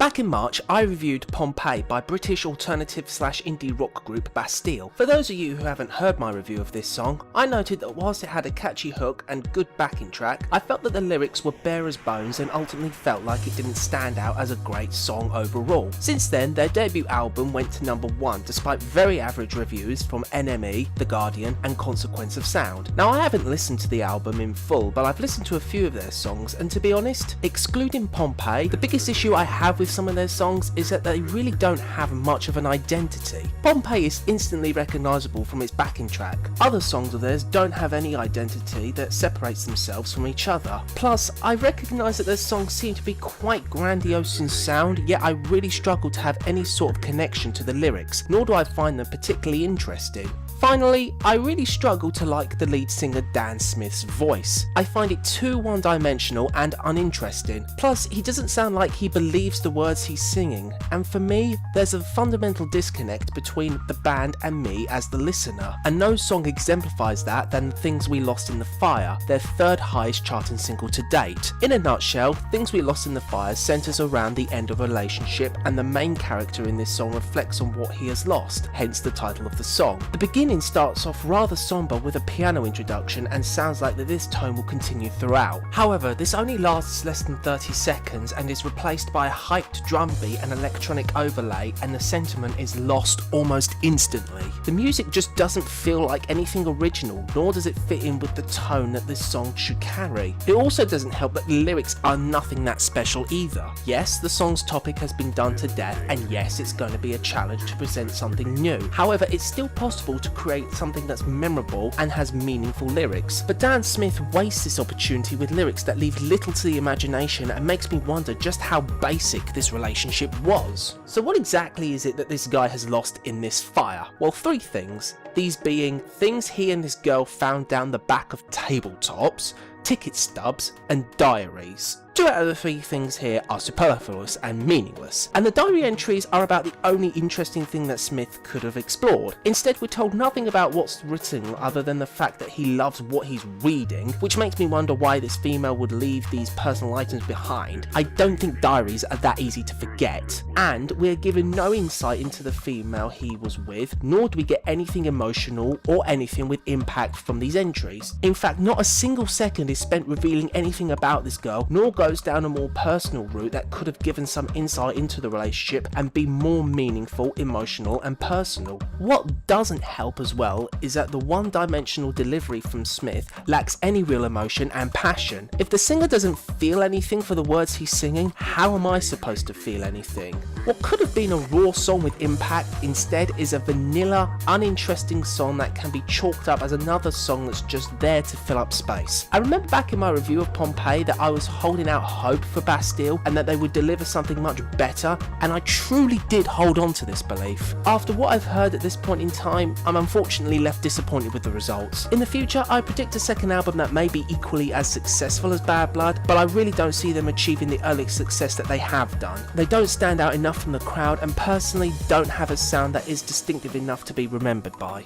Back in March, I reviewed Pompeii by British alternative / indie rock group Bastille. For those of you who haven't heard my review of this song, I noted that whilst it had a catchy hook and good backing track, I felt that the lyrics were bare as bones and ultimately felt like it didn't stand out as a great song overall. Since then, their debut album went to number 1 despite very average reviews from NME, The Guardian and Consequence of Sound. Now I haven't listened to the album in full, but I've listened to a few of their songs, and to be honest, excluding Pompeii, the biggest issue I have with some of their songs is that they really don't have much of an identity. Pompeii is instantly recognisable from its backing track. Other songs of theirs don't have any identity that separates themselves from each other. Plus, I recognise that their songs seem to be quite grandiose in sound, yet I really struggle to have any sort of connection to the lyrics, nor do I find them particularly interesting. Finally, I really struggle to like the lead singer Dan Smith's voice. I find it too one-dimensional and uninteresting. Plus, he doesn't sound like he believes the words he's singing, and for me, there's a fundamental disconnect between the band and me as the listener, and no song exemplifies that than Things We Lost in the Fire, their third highest charting single to date. In a nutshell, Things We Lost in the Fire centres around the end of a relationship, and the main character in this song reflects on what he has lost, hence the title of the song. The beginning starts off rather somber with a piano introduction and sounds like that this tone will continue throughout. However, this only lasts less than 30 seconds and is replaced by a hyped drum beat and electronic overlay, and the sentiment is lost almost instantly. The music just doesn't feel like anything original, nor does it fit in with the tone that this song should carry. It also doesn't help that the lyrics are nothing that special either. Yes, the song's topic has been done to death, and yes, it's going to be a challenge to present something new. However, it's still possible to create something that's memorable and has meaningful lyrics. But Dan Smith wastes this opportunity with lyrics that leave little to the imagination and makes me wonder just how basic this relationship was. So what exactly is it that this guy has lost in this fire? Well, 3 things. These being things he and this girl found down the back of tabletops, ticket stubs and diaries. 2 out of the 3 things here are superfluous and meaningless, and the diary entries are about the only interesting thing that Smith could have explored. Instead, we're told nothing about what's written other than the fact that he loves what he's reading, which makes me wonder why this female would leave these personal items behind. I don't think diaries are that easy to forget, and we're given no insight into the female he was with, nor do we get anything emotional or anything with impact from these entries. In fact, not a single second is spent revealing anything about this girl, nor goes down a more personal route that could have given some insight into the relationship and be more meaningful, emotional and personal. What doesn't help as well is that the one-dimensional delivery from Smith lacks any real emotion and passion. If the singer doesn't feel anything for the words he's singing, how am I supposed to feel anything? What could have been a raw song with impact instead is a vanilla, uninteresting song that can be chalked up as another song that's just there to fill up space. I remember back in my review of Pompeii that I was holding out hope for Bastille and that they would deliver something much better, and I truly did hold on to this belief. After what I've heard at this point in time, I'm unfortunately left disappointed with the results. In the future, I predict a second album that may be equally as successful as Bad Blood, but I really don't see them achieving the early success that they have done. They don't stand out enough from the crowd and personally don't have a sound that is distinctive enough to be remembered by.